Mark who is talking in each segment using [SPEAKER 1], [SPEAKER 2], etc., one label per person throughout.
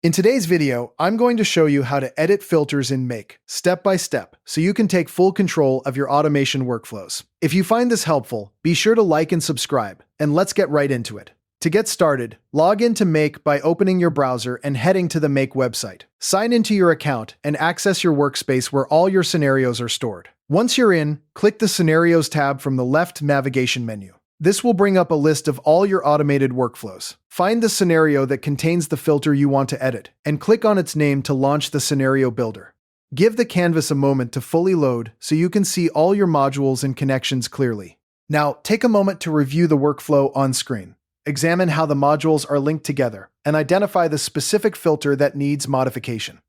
[SPEAKER 1] In today's video, I'm going to show you how to edit filters in Make, step by step, so you can take full control of your automation workflows. If you find this helpful, be sure to like and subscribe, and let's get right into it. To get started, log into Make by opening your browser and heading to the Make website. Sign into your account and access your workspace where all your scenarios are stored. Once you're in, click the Scenarios tab from the left navigation menu. This will bring up a list of all your automated workflows. Find the scenario that contains the filter you want to edit, and click on its name to launch the scenario builder. Give the canvas a moment to fully load so you can see all your modules and connections clearly. Now, take a moment to review the workflow on screen. Examine how the modules are linked together, and identify the specific filter that needs modification.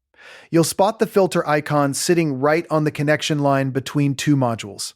[SPEAKER 1] You'll spot the filter icon sitting right on the connection line between two modules.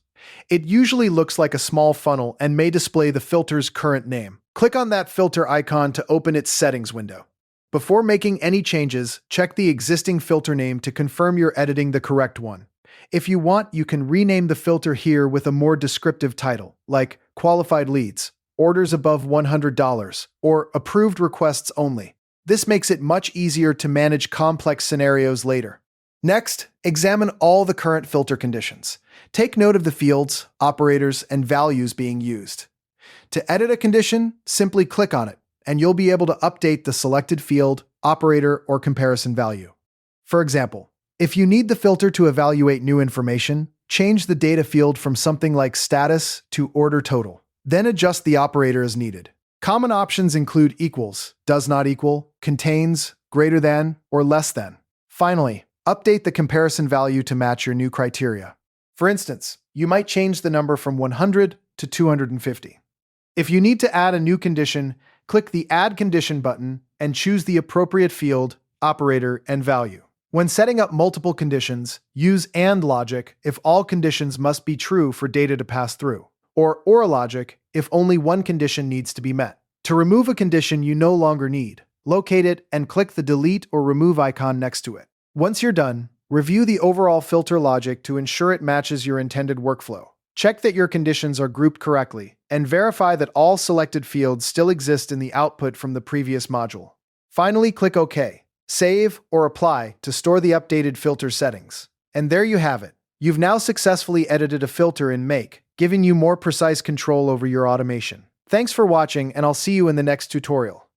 [SPEAKER 1] It usually looks like a small funnel and may display the filter's current name. Click on that filter icon to open its settings window. Before making any changes, check the existing filter name to confirm you're editing the correct one. If you want, you can rename the filter here with a more descriptive title, like Qualified Leads, Orders Above $100, or Approved Requests Only. This makes it much easier to manage complex scenarios later. Next, examine all the current filter conditions. Take note of the fields, operators, and values being used. To edit a condition, simply click on it, and you'll be able to update the selected field, operator, or comparison value. For example, if you need the filter to evaluate new information, change the data field from something like status to order total. Then adjust the operator as needed. Common options include equals, does not equal, contains, greater than, or less than. Finally, update the comparison value to match your new criteria. For instance, you might change the number from 100 to 250. If you need to add a new condition, click the Add Condition button and choose the appropriate field, operator, and value. When setting up multiple conditions, use AND logic if all conditions must be true for data to pass through, or OR logic if only one condition needs to be met. To remove a condition you no longer need, locate it and click the Delete or Remove icon next to it. Once you're done, review the overall filter logic to ensure it matches your intended workflow. Check that your conditions are grouped correctly, and verify that all selected fields still exist in the output from the previous module. Finally, click OK, Save, or Apply to store the updated filter settings. And there you have it. You've now successfully edited a filter in Make, giving you more precise control over your automation. Thanks for watching, and I'll see you in the next tutorial.